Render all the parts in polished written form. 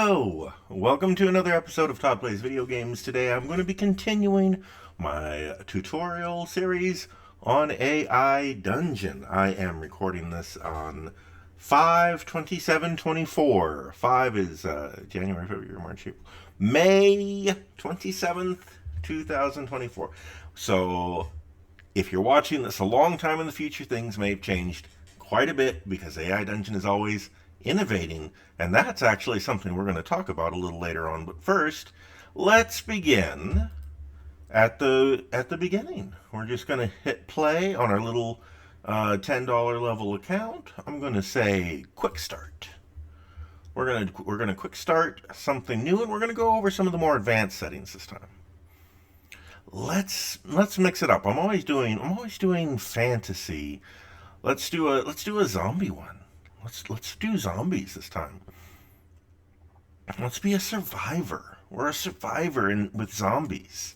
Hello! Welcome to another episode of Todd Plays Video Games. Today I'm going to be continuing my tutorial series on AI Dungeon. I am recording this on 5/27/24. 5 is January, February, March, April. May 27th, 2024. So if you're watching this a long time in the future, things may have changed quite a bit because AI Dungeon is always innovating, and that's actually something we're going to talk about a little later on. But first, let's begin at the beginning. We're just going to hit play on our little $10 level account. I'm going to say quick start. We're going to quick start something new, and we're going to go over some of the more advanced settings this time. Let's mix it up. I'm always doing fantasy. Let's do a zombie one. Let's do zombies this time. Let's be a survivor. We're a survivor with zombies.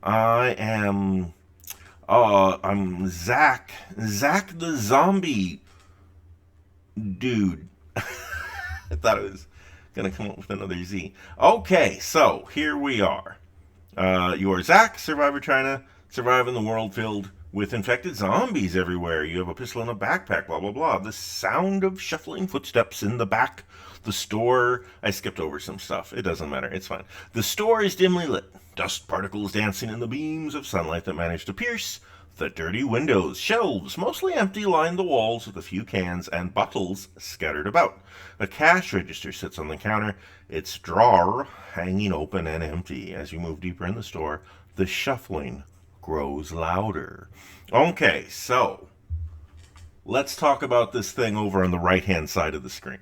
I'm Zach. Zach the zombie dude. I thought it was gonna come up with another Z. Okay, so here we are. You are Zach, survivor trying to survive in the world filled with infected zombies everywhere. You have a pistol and a backpack, blah, blah, blah. The sound of shuffling footsteps in the back. The store. I skipped over some stuff. It doesn't matter. It's fine. The store is dimly lit. Dust particles dancing in the beams of sunlight that manage to pierce the dirty windows. Shelves, mostly empty, line the walls with a few cans and bottles scattered about. A cash register sits on the counter, its drawer hanging open and empty. As you move deeper in the store, the shuffling grows louder. Okay, so let's talk about this thing over on the right-hand side of the screen,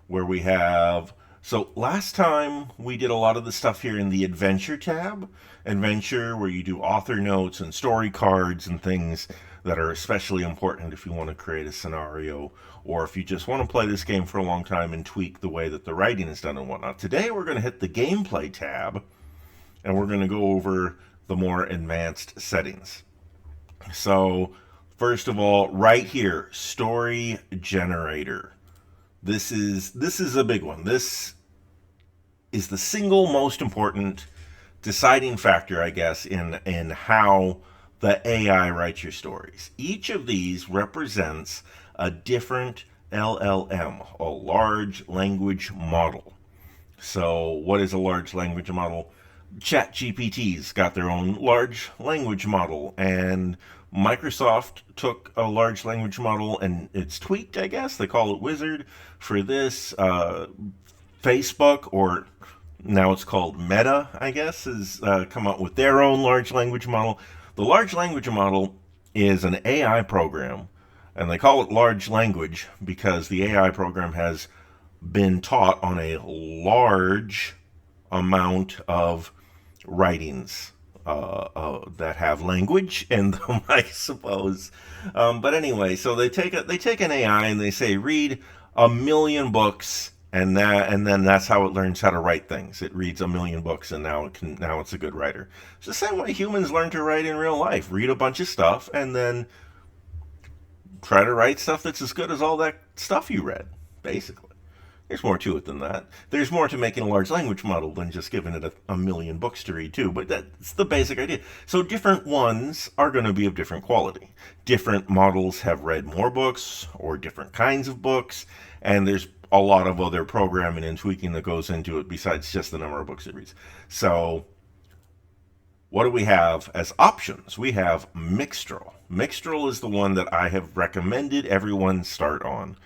where we have... So last time we did a lot of the stuff here in the Adventure tab. Adventure, where you do author notes and story cards and things that are especially important if you want to create a scenario, or if you just want to play this game for a long time and tweak the way that the writing is done and whatnot. Today we're going to hit the Gameplay tab, and we're going to go over the more advanced settings. So first of all, right here, story generator. This is a big one. This is the single most important deciding factor, I guess, in how the AI writes your stories. Each of these represents a different LLM, a large language model. So what is a large language model? ChatGPT's got their own large language model, and Microsoft took a large language model and it's tweaked, I guess. They call it Wizard for this. Facebook, or now it's called Meta, I guess, has come up with their own large language model. The large language model is an AI program, and they call it large language because the AI program has been taught on a large amount of writings that have language in them, I suppose. But anyway, so they take an AI and they say read 1,000,000 books, and then that's how it learns how to write things. It reads 1,000,000 books, and now it's a good writer. It's the same way humans learn to write in real life. Read a bunch of stuff and then try to write stuff that's as good as all that stuff you read, basically. There's more to it than that. There's more to making a large language model than just giving it a million books to read, too. But that's the basic idea. So different ones are going to be of different quality. Different models have read more books or different kinds of books. And there's a lot of other programming and tweaking that goes into it besides just the number of books it reads. So what do we have as options? We have Mixtral. Mixtral is the one that I have recommended everyone start on.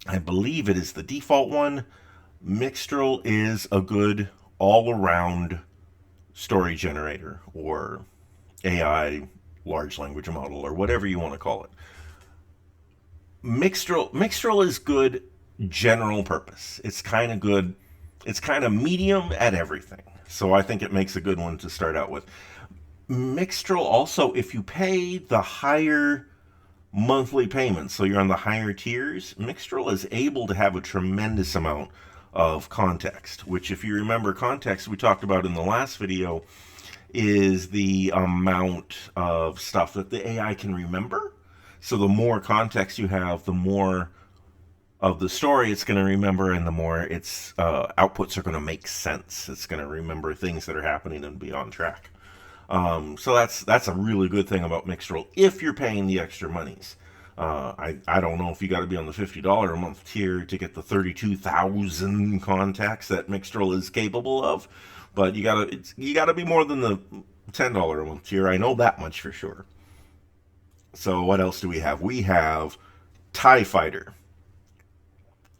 I believe it is the default one. Mixtral is a good all-around story generator, or AI large language model, or whatever you want to call it. Mixtral is good general purpose. It's kind of good. It's kind of medium at everything. So I think it makes a good one to start out with. Mixtral also, if you pay the higher monthly payments, so you're on the higher tiers, Mixtral is able to have a tremendous amount of context, which, if you remember, context we talked about in the last video is the amount of stuff that the AI can remember. So the more context you have, the more of the story it's going to remember, and the more its outputs are going to make sense. It's going to remember things that are happening and be on track. So that's a really good thing about Mixtral if you're paying the extra monies. I don't know if you got to be on the $50 a month tier to get the 32,000 contacts that Mixtral is capable of, but you gotta be more than the $10 a month tier. I know that much for sure. So what else do we have? We have TIE Fighter.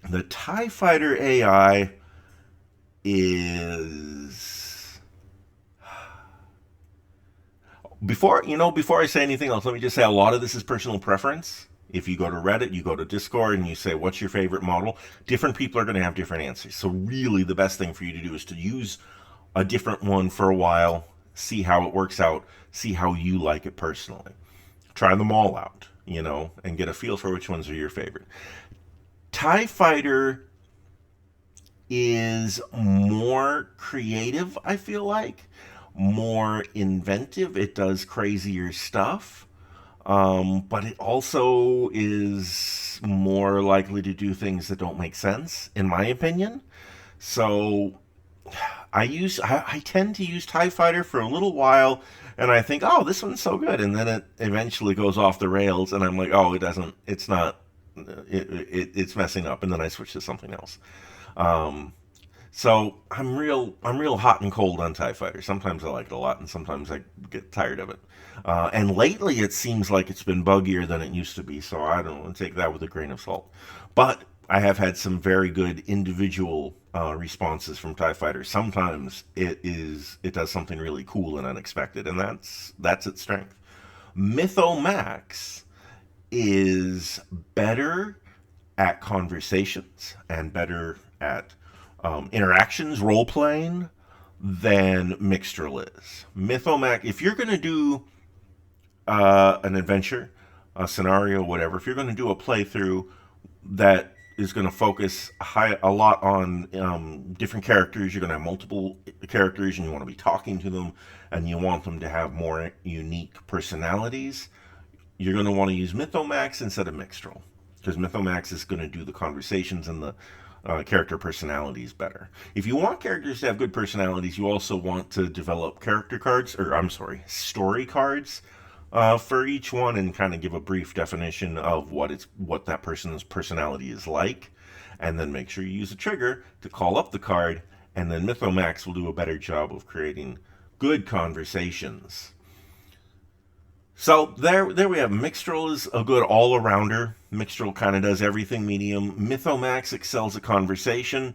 The TIE Fighter AI is before I say anything else, let me just say a lot of this is personal preference. If you go to Reddit, you go to Discord, and you say, what's your favorite model? Different people are going to have different answers. So really the best thing for you to do is to use a different one for a while, see how it works out, see how you like it personally. Try them all out, and get a feel for which ones are your favorite. TIE Fighter is more creative, I feel like, more inventive. It does crazier stuff, but it also is more likely to do things that don't make sense, in my opinion. So I tend to use TIE Fighter for a little while, and I think, oh, this one's so good, and then it eventually goes off the rails, and I'm like, oh, it's not, it's messing up, and then I switch to something else. Um, so I'm real hot and cold on TIE Fighter. Sometimes I like it a lot, and sometimes I get tired of it. And lately, it seems like it's been buggier than it used to be. So I don't want to take that with a grain of salt. But I have had some very good individual responses from TIE Fighter. Sometimes it does something really cool and unexpected, and that's its strength. Mythomax is better at conversations and better at interactions, role playing, than Mixtral is. Mythomax, if you're going to do an adventure, a scenario, whatever, if you're going to do a playthrough that is going to focus a lot on different characters, you're going to have multiple characters and you want to be talking to them and you want them to have more unique personalities, you're going to want to use Mythomax instead of Mixtral, because Mythomax is going to do the conversations and the character personalities better. If you want characters to have good personalities, you also want to develop character cards, or I'm sorry, story cards for each one, and kind of give a brief definition of what that person's personality is like, and then make sure you use a trigger to call up the card, and then Mythomax will do a better job of creating good conversations. So there we have. Mixtral is a good all-arounder. Mixtral kind of does everything medium. Mythomax excels at conversation.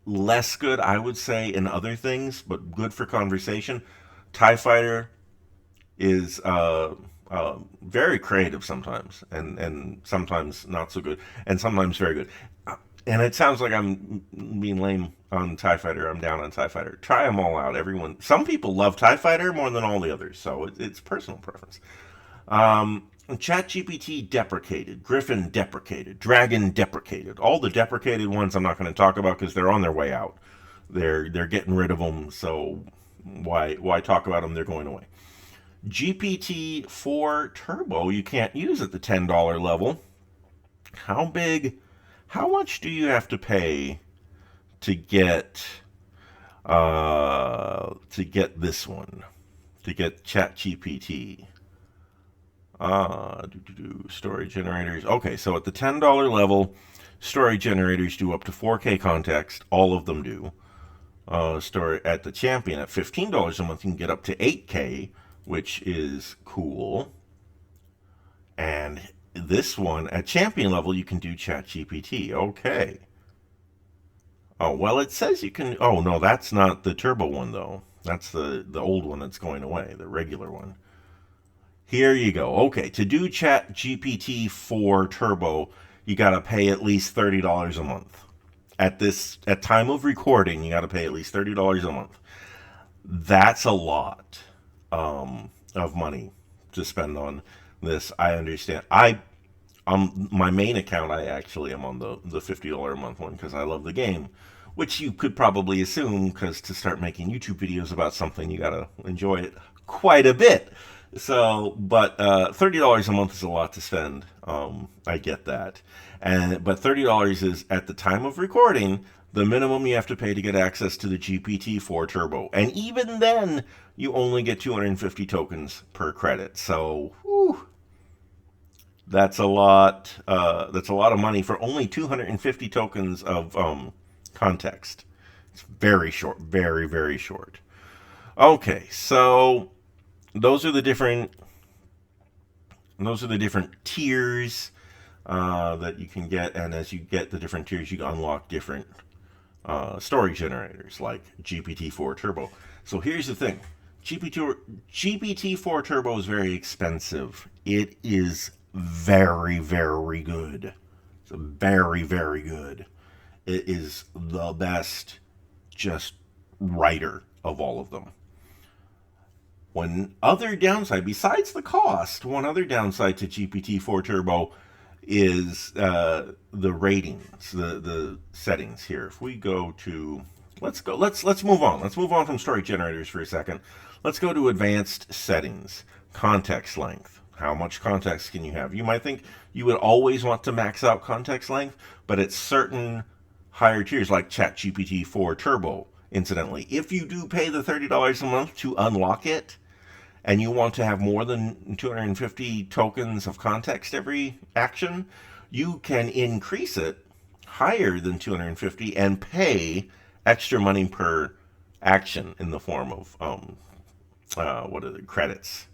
Less good, I would say, in other things, but good for conversation. TIE Fighter is very creative sometimes, and sometimes not so good, and sometimes very good. And it sounds like I'm being lame on TIE Fighter. I'm down on TIE Fighter. Try them all out. Some people love TIE Fighter more than all the others, so it's personal preference. ChatGPT deprecated, Griffin deprecated, Dragon deprecated. All the deprecated ones I'm not going to talk about because they're on their way out. They're getting rid of them, so why talk about them? They're going away. GPT-4 Turbo you can't use at the $10 level. How much do you have to pay to get this one? To get ChatGPT? Story generators. Okay, so at the $10 level, story generators do up to 4K context. All of them do. Story at the champion at $15 a month, you can get up to 8K, which is cool. And this one at champion level, you can do ChatGPT. Okay. Oh, well, it says you can. Oh no, that's not the turbo one though. That's the old one that's going away, the regular one. Here you go. Okay, to do ChatGPT 4 Turbo, you got to pay at least $30 a month. At time of recording, you got to pay at least $30 a month. That's a lot of money to spend on this. I understand. My main account, I actually am on the $50 a month one because I love the game, which you could probably assume, because to start making YouTube videos about something, you got to enjoy it quite a bit. So, but $30 a month is a lot to spend. I get that, but $30 is at the time of recording the minimum you have to pay to get access to the GPT-4 Turbo, and even then, you only get 250 tokens per credit. So, whew, that's a lot. That's a lot of money for only 250 tokens of context. It's very short, very short. Okay, so those are the different those are the different tiers that you can get, and as you get the different tiers, you unlock different story generators like GPT-4 Turbo. So here's the thing: GPT-4 Turbo is very expensive. It is very good. It's very good. It is the best just writer of all of them. One other downside, besides the cost, one other downside to GPT-4 Turbo is the ratings, the settings here. If we go to, let's move on. Let's move on from story generators for a second. Let's go to advanced settings, context length. How much context can you have? You might think you would always want to max out context length, but at certain higher tiers like ChatGPT 4 Turbo, incidentally, if you do pay the $30 a month to unlock it, and you want to have more than 250 tokens of context every action, you can increase it higher than 250 and pay extra money per action in the form of what are the credits,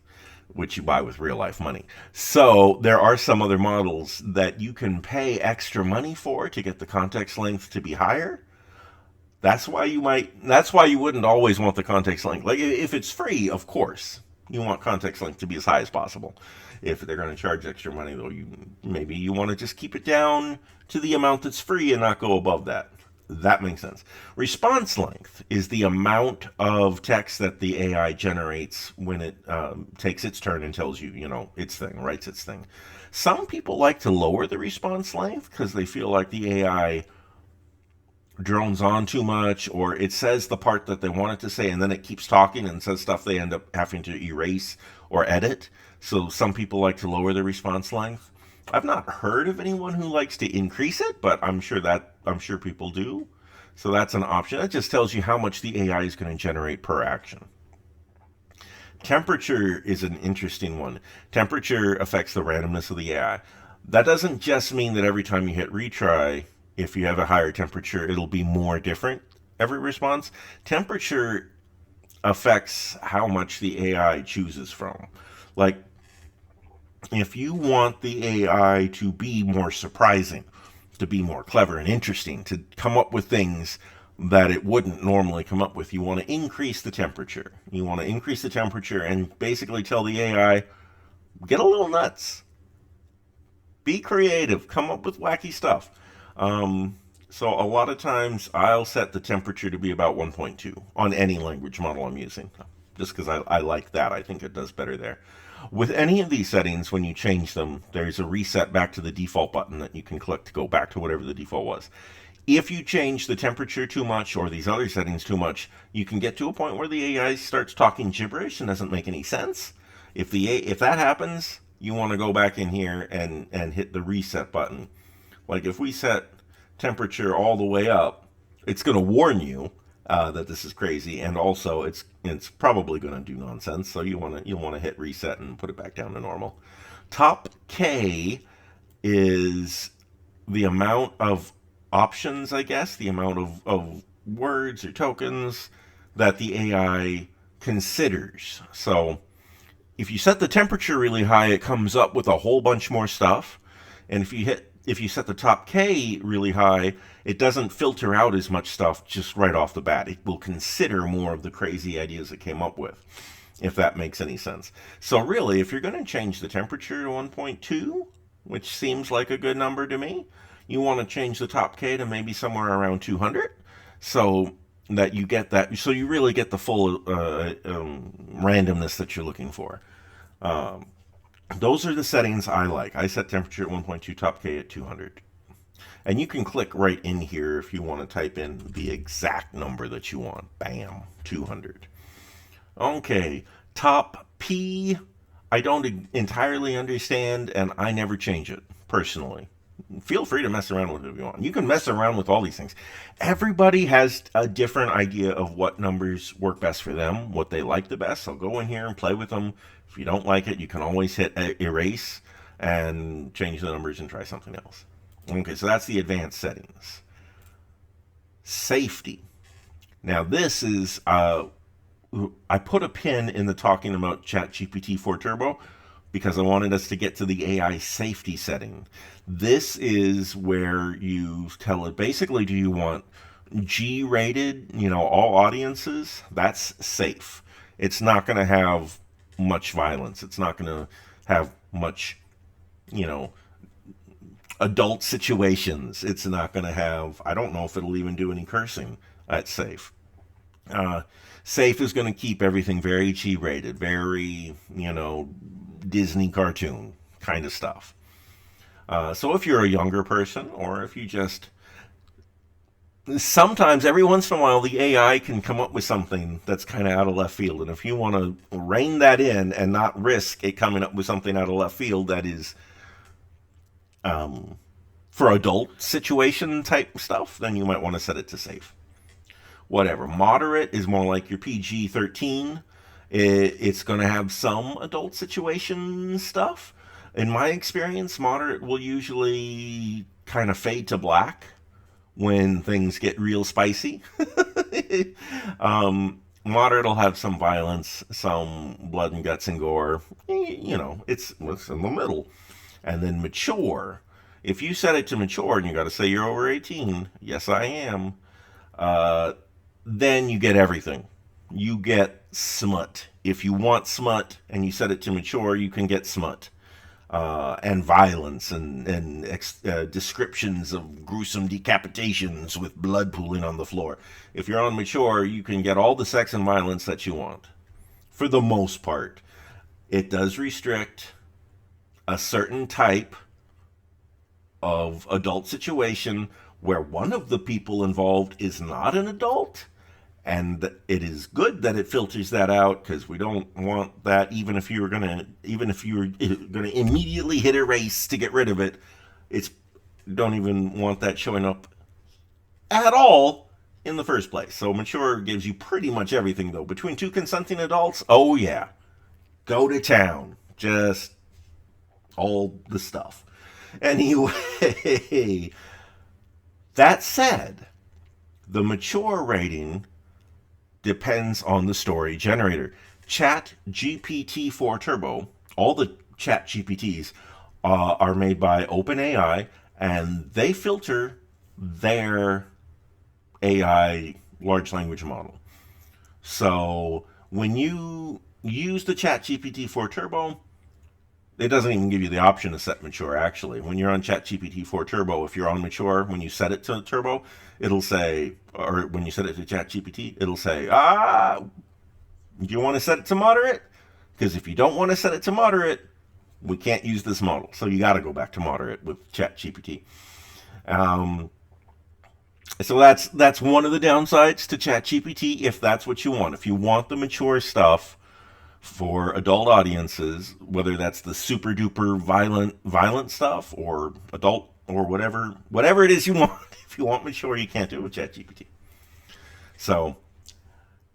which you buy with real life money. So there are some other models that you can pay extra money for to get the context length to be higher. That's why you wouldn't always want the context length. Like if it's free, of course, you want context length to be as high as possible. If they're going to charge extra money, though, maybe you want to just keep it down to the amount that's free and not go above that. That makes sense. Response length is the amount of text that the AI generates when it takes its turn and tells you, its thing, writes its thing. Some people like to lower the response length because they feel like the AI drones on too much, or it says the part that they want it to say and then it keeps talking and says stuff they end up having to erase or edit. So some people like to lower the response length. I've not heard of anyone who likes to increase it, but I'm sure people do. So that's an option. That just tells you how much the AI is going to generate per action. Temperature is an interesting one. Temperature affects the randomness of the AI. That doesn't just mean that every time you hit retry, if you have a higher temperature, it'll be more different every response. Temperature affects how much the AI chooses from. Like, if you want the AI to be more surprising, to be more clever and interesting, to come up with things that it wouldn't normally come up with, you want to increase the temperature. You want to increase the temperature and basically tell the AI, get a little nuts. Be creative. Come up with wacky stuff. So a lot of times I'll set the temperature to be about 1.2 on any language model I'm using, just because I like that. I think it does better there. With any of these settings, when you change them, there's a reset back to the default button that you can click to go back to whatever the default was. If you change the temperature too much or these other settings too much, you can get to a point where the AI starts talking gibberish and doesn't make any sense. If that happens, you want to go back in here and hit the reset button. Like if we set temperature all the way up, it's going to warn you that this is crazy, and also it's probably going to do nonsense. So you want to hit reset and put it back down to normal. Top K is the amount of options, I guess, the amount of words or tokens that the AI considers. So if you set the temperature really high, it comes up with a whole bunch more stuff. And if you set the top K really high, it doesn't filter out as much stuff just right off the bat. It will consider more of the crazy ideas it came up with, if that makes any sense. So really, if you're going to change the temperature to 1.2, which seems like a good number to me, you want to change the top K to maybe somewhere around 200, so that you get that, so you really get the full randomness that you're looking for. Those are the settings I like. I set temperature at 1.2, top K at 200. And you can click right in here if you want to type in the exact number that you want. Bam, 200. Okay, top P I don't entirely understand, and I never change it personally. Feel free to mess around with it if you want. You can mess around with all these things. Everybody has a different idea of what numbers work best for them, what they like the best. So go in here and play with them. If you don't like it, you can always hit erase and change the numbers and try something else. Okay, so that's the advanced settings. Safety. Now this is I put a pin in the talking about ChatGPT 4 Turbo because I wanted us to get to the AI safety setting. This is where you tell it basically, do you want G rated, all audiences? That's safe. It's not going to have much violence. It's not going to have much, you know, adult situations. It's not going to have, I don't know if it'll even do any cursing. That's safe. Safe is going to keep everything very G rated, very, Disney cartoon kind of stuff. So if you're a younger person, or if you just, sometimes every once in a while the AI can come up with something that's kind of out of left field. And if you want to rein that in and not risk it coming up with something out of left field that is for adult situation type stuff, then you might want to set it to safe. Whatever. Moderate is more like your PG-13. It's going to have some adult situation stuff. In my experience, moderate will usually kind of fade to black when things get real spicy. Moderate will have some violence, some blood and guts and gore. It's in the middle. And then mature. If you set it to mature and you got to say you're over 18, yes, I am. Then you get everything. You get smut. If you want smut and you set it to mature, you can get smut. And violence and descriptions of gruesome decapitations with blood pooling on the floor. If you're on mature, you can get all the sex and violence that you want. For the most part. It does restrict a certain type of adult situation where one of the people involved is not an adult. And it is good that it filters that out, because we don't want that. Even if you were gonna immediately hit erase to get rid of it, don't even want that showing up at all in the first place. So mature gives you pretty much everything, though. Between two consenting adults, oh yeah, go to town, just all the stuff. Anyway, that said, the mature rating depends on the story generator. ChatGPT 4 Turbo, all the ChatGPTs are made by OpenAI, and they filter their AI large language model. So when you use the ChatGPT 4 Turbo, it doesn't even give you the option to set mature, actually. When you're on ChatGPT 4 Turbo, if you're on mature, when you set it to Turbo, it'll say, or when you set it to ChatGPT, it'll say, do you want to set it to moderate? Because if you don't want to set it to moderate, we can't use this model. So you got to go back to moderate with ChatGPT. So that's one of the downsides to ChatGPT, if that's what you want. If you want the mature stuff for adult audiences, whether that's the super duper violent stuff or adult or whatever it is you want. If you want mature, you can't do it with ChatGPT. So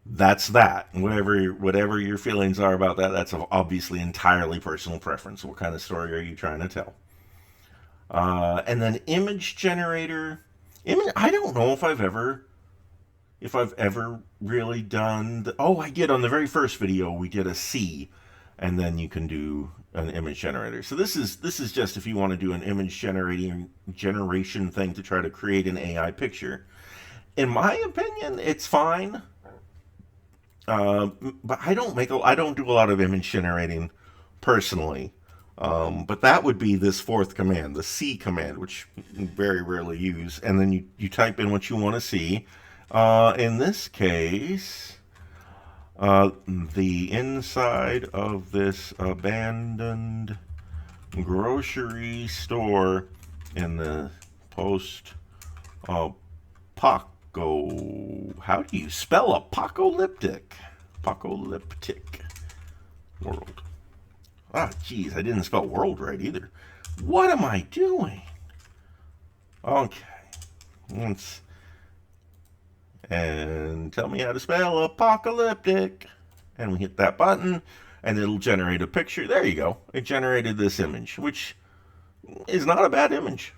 that's that. Whatever your feelings are about that, that's obviously entirely personal preference. What kind of story are you trying to tell? And then image generator. I don't know if I've ever really done I did on the very first video. We did a C, and then you can do an image generator. So this is just if you want to do an image generation thing to try to create an AI picture. In my opinion, it's fine, but I don't do a lot of image generating personally. But that would be this fourth command, the C command, which you very rarely use, and then you type in what you want to see. In this case, the inside of this abandoned grocery store in the how do you spell apocalyptic world. Ah, geez, I didn't spell world right either. What am I doing? Okay. Let's, and tell me how to spell apocalyptic. And we hit that button, and it'll generate a picture. There you go. It generated this image, which is not a bad image,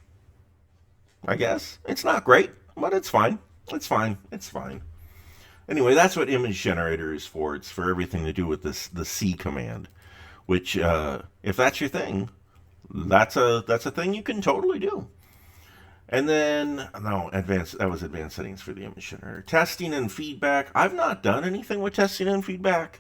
I guess. It's not great, but it's fine. It's fine. It's fine. Anyway, that's what image generator is for. It's for everything to do with the C command, which, if that's your thing, that's a thing you can totally do. And then, no, that was advanced settings for the image generator. Testing and feedback. I've not done anything with testing and feedback.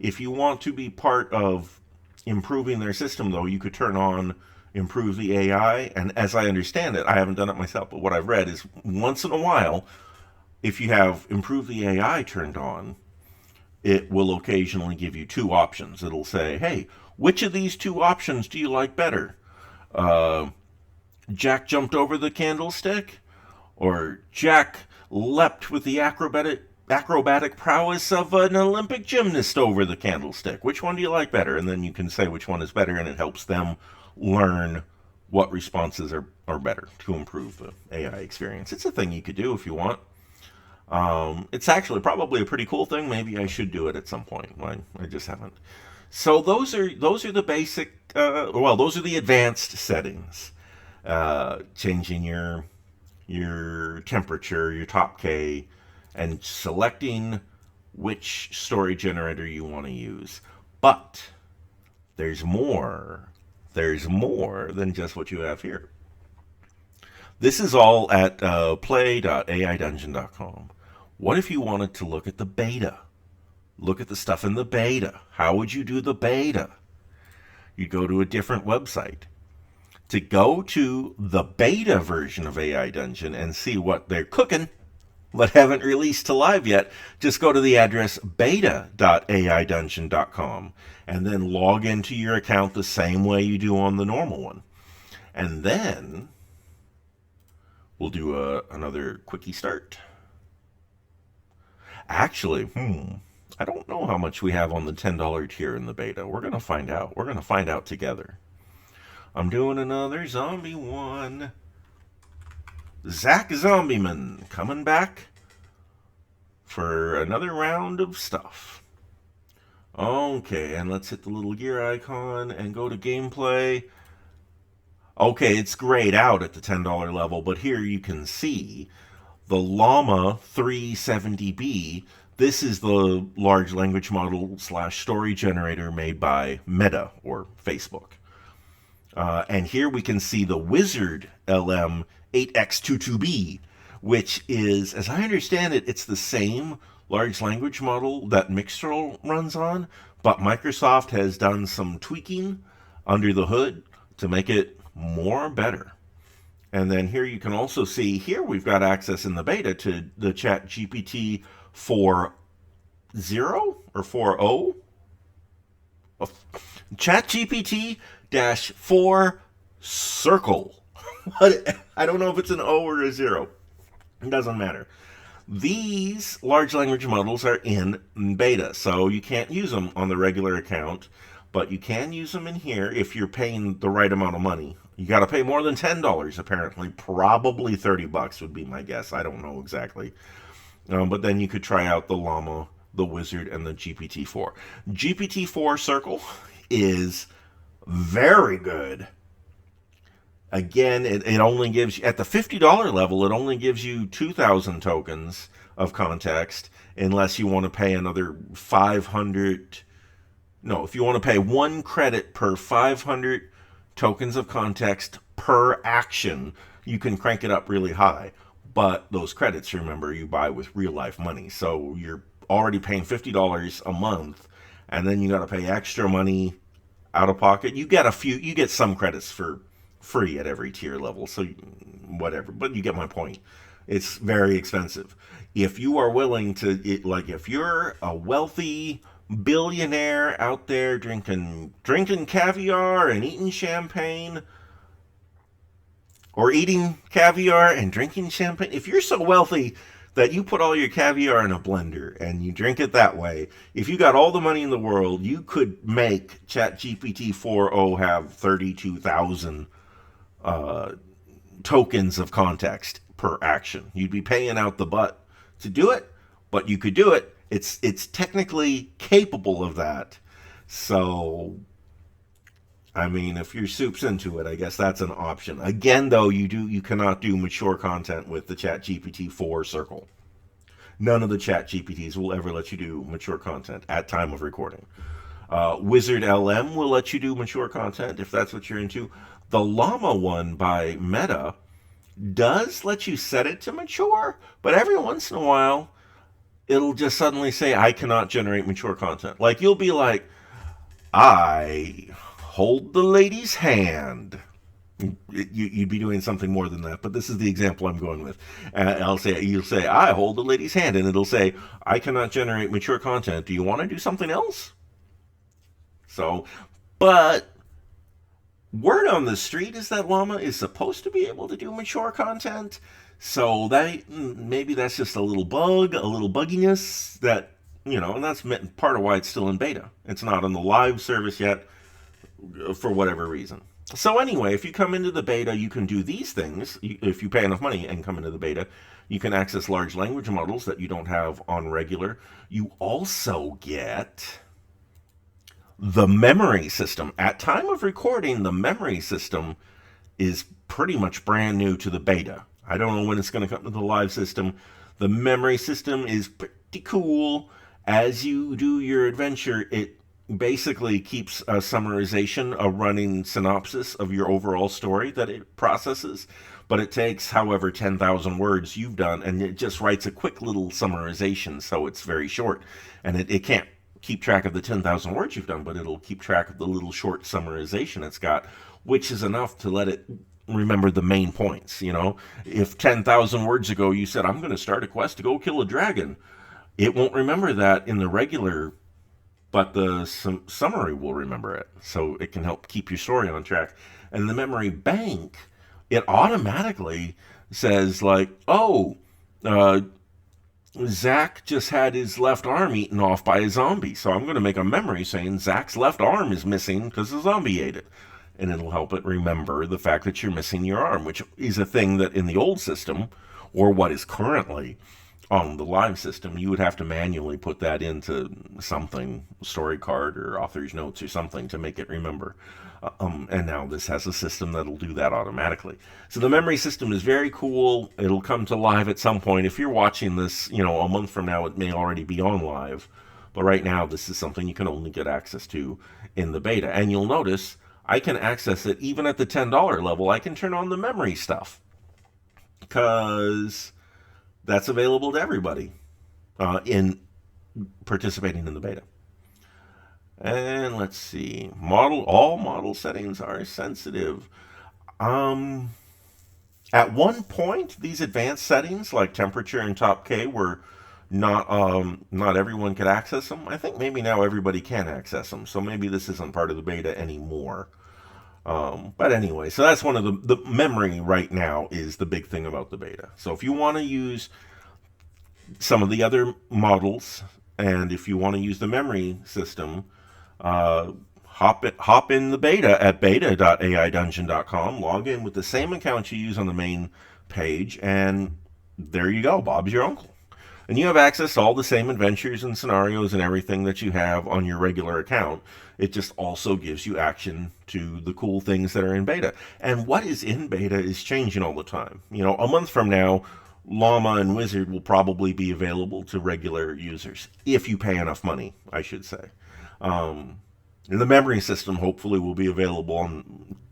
If you want to be part of improving their system, though, you could turn on improve the AI. And as I understand it, I haven't done it myself, but what I've read is once in a while, if you have improve the AI turned on, it will occasionally give you two options. It'll say, hey, which of these two options do you like better? Jack jumped over the candlestick, or Jack leapt with the acrobatic prowess of an Olympic gymnast over the candlestick. Which one do you like better? And then you can say which one is better, and it helps them learn what responses are better to improve the AI experience. It's a thing you could do if you want. It's actually probably a pretty cool thing. Maybe I should do it at some point. I just haven't. So those are the basic. Those are the advanced settings. Changing your temperature, your top K, and selecting which story generator you want to use. But there's more. There's more than just what you have here. This is all at play.aidungeon.com. What if you wanted to look at the beta? Look at the stuff in the beta. How would you do the beta? You'd go to a different website. To go to the beta version of AI Dungeon and see what they're cooking, but haven't released to live yet, just go to the address beta.aidungeon.com and then log into your account the same way you do on the normal one. And then we'll do another quickie start. Actually, I don't know how much we have on the $10 tier in the beta. We're going to find out. We're going to find out together. I'm doing another zombie one. Zach Zombieman coming back for another round of stuff. Okay, and let's hit the little gear icon and go to gameplay. Okay, it's grayed out at the $10 level, but here you can see the Llama 370B. This is the large language model / story generator made by Meta, or Facebook. And here we can see the Wizard LM8X22B, which is, as I understand it, it's the same large language model that Mixtral runs on, but Microsoft has done some tweaking under the hood to make it more better. And then here you can also see, here we've got access in the beta to the ChatGPT 4.0 or 4.0. ChatGPT-4 circle. I don't know if it's an O or a 0. It doesn't matter. These large language models are in beta, so you can't use them on the regular account, but you can use them in here if you're paying the right amount of money. You got to pay more than $10, apparently. Probably $30 would be my guess. I don't know exactly. But then you could try out the Llama, the Wizard, and the GPT-4. GPT-4 Circle is very good. Again, it only gives you, at the $50 level, it only gives you 2,000 tokens of context, unless you want to pay another 500. No, if you want to pay 1 credit per 500 tokens of context per action, you can crank it up really high. But those credits, remember, you buy with real life money. So you're already paying $50 a month, and then you got to pay extra money out of pocket. You get some credits for free at every tier level, so whatever, but you get my point. It's very expensive. If you are willing to, if you're a wealthy billionaire out there drinking caviar and eating champagne, or eating caviar and drinking champagne, if you're so wealthy that you put all your caviar in a blender and you drink it that way. If you got all the money in the world, you could make ChatGPT 4.0 have 32,000 uh, tokens of context per action. You'd be paying out the butt to do it, but you could do it. It's technically capable of that. So I mean, if your soup's into it, I guess that's an option. Again, though, you cannot do mature content with the ChatGPT 4 circle. None of the ChatGPTs will ever let you do mature content at time of recording. Wizard LM will let you do mature content if that's what you're into. The Llama one by Meta does let you set it to mature, but every once in a while, it'll just suddenly say, I cannot generate mature content. Like, you'll be like, I hold the lady's hand. You'd be doing something more than that, but this is the example I'm going with. You'll say, I hold the lady's hand, and it'll say, I cannot generate mature content. Do you want to do something else? So, but word on the street is that Llama is supposed to be able to do mature content. So that maybe that's just a little bug, a little bugginess that, and that's part of why it's still in beta. It's not on the live service yet for whatever reason. So anyway, if you come into the beta, you can do these things. If you pay enough money and come into the beta, you can access large language models that you don't have on regular. You also get the memory system. At time of recording, the memory system is pretty much brand new to the beta. I don't know when it's going to come to the live system. The memory system is pretty cool. As you do your adventure, it basically keeps a summarization, a running synopsis of your overall story that it processes. But it takes however 10,000 words you've done, and it just writes a quick little summarization, so it's very short. And it can't keep track of the 10,000 words you've done, but it'll keep track of the little short summarization it's got, which is enough to let it remember the main points. If 10,000 words ago you said, I'm going to start a quest to go kill a dragon, it won't remember that in the regular, but the summary will remember it. So it can help keep your story on track. And the memory bank, it automatically says like, Zach just had his left arm eaten off by a zombie. So I'm going to make a memory saying Zach's left arm is missing because the zombie ate it. And it'll help it remember the fact that you're missing your arm, which is a thing that in the old system, or what is currently on the live system, you would have to manually put that into something, story card or author's notes or something to make it remember. And now this has a system that'll do that automatically. So the memory system is very cool. It'll come to live at some point. If you're watching this, a month from now, it may already be on live. But right now, this is something you can only get access to in the beta. And you'll notice I can access it even at the $10 level. I can turn on the memory stuff because that's available to everybody in participating in the beta. And let's see, all model settings are sensitive. At one point, these advanced settings like temperature and top K were not everyone could access them. I think maybe now everybody can access them. So maybe this isn't part of the beta anymore. But anyway, so that's one of the memory right now is the big thing about the beta. So if you want to use some of the other models, and if you want to use the memory system, hop in the beta at beta.aidungeon.com, log in with the same account you use on the main page, and there you go, Bob's your uncle. And you have access to all the same adventures and scenarios and everything that you have on your regular account. It just also gives you action to the cool things that are in beta. And what is in beta is changing all the time. A month from now, Llama and Wizard will probably be available to regular users, if you pay enough money, I should say. And the memory system hopefully will be available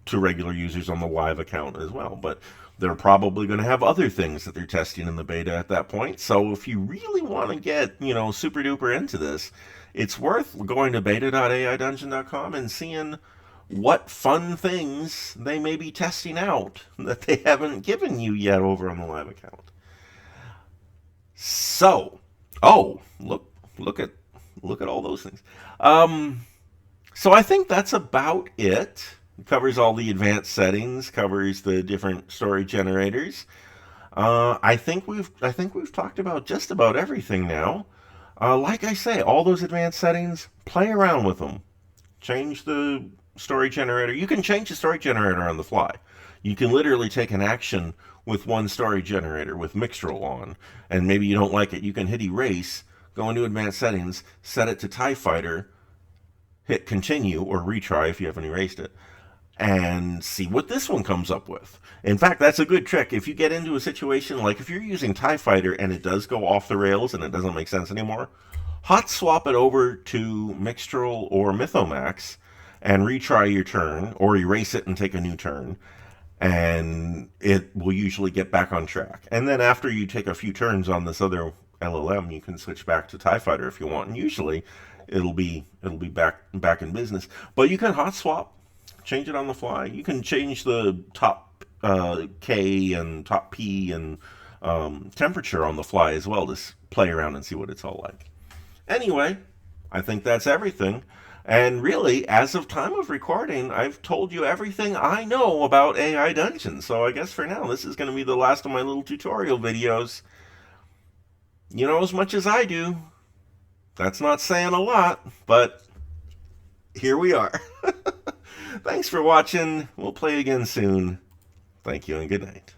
to regular users on the live account as well. But they're probably going to have other things that they're testing in the beta at that point. So if you really want to get, super duper into this, it's worth going to beta.aidungeon.com and seeing what fun things they may be testing out that they haven't given you yet over on the live account. So, look at all those things. So I think that's about it. It covers all the advanced settings, covers the different story generators. I think we've talked about just about everything now. Like I say, all those advanced settings, play around with them. Change the story generator. You can change the story generator on the fly. You can literally take an action with one story generator with Mixtral on, and maybe you don't like it. You can hit erase, go into advanced settings, set it to TIE Fighter, hit continue or retry if you haven't erased it, and see what this one comes up with. In fact, that's a good trick. If you get into a situation like if you're using TIE Fighter and it does go off the rails and it doesn't make sense anymore, hot swap it over to Mixtral or Mythomax and retry your turn or erase it and take a new turn. And it will usually get back on track. And then after you take a few turns on this other LLM, you can switch back to TIE Fighter if you want. And usually it'll be back in business. But you can hot swap, change it on the fly. You can change the top K and top P and temperature on the fly as well. Just play around and see what it's all like. Anyway, I think that's everything. And really, as of time of recording, I've told you everything I know about AI Dungeons. So I guess for now, this is going to be the last of my little tutorial videos. You know as much as I do. That's not saying a lot, but here we are. Thanks for watching. We'll play again soon. Thank you and good night.